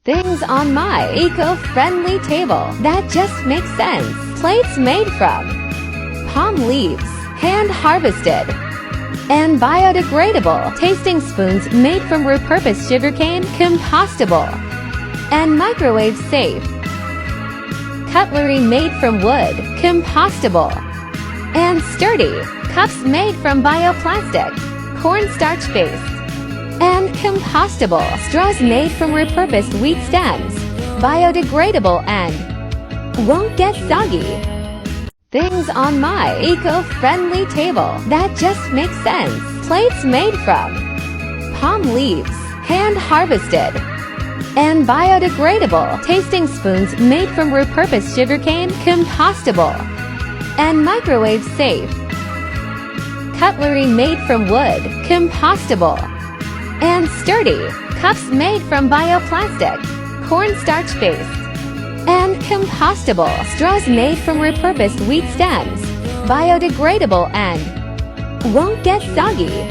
Things on my eco-friendly table that just make sense. Plates made from palm leaves, hand-harvested, and biodegradable. Tasting spoons made from repurposed sugarcane, compostable, and microwave safe. Cutlery made from wood, compostable, and sturdy. Cups made from bioplastic, cornstarch-based, and compostable. Straws made from repurposed wheat stems, biodegradable and won't get soggy. Things on my eco-friendly table that just make sense. Plates made from palm leaves, hand-harvested, and biodegradable. Tasting spoons made from repurposed sugarcane, compostable, and microwave safe. Cutlery made from wood, compostable, and sturdy. Cups made from bioplastic, cornstarch-based, and compostable. Straws made from repurposed wheat stems, biodegradable and won't get soggy.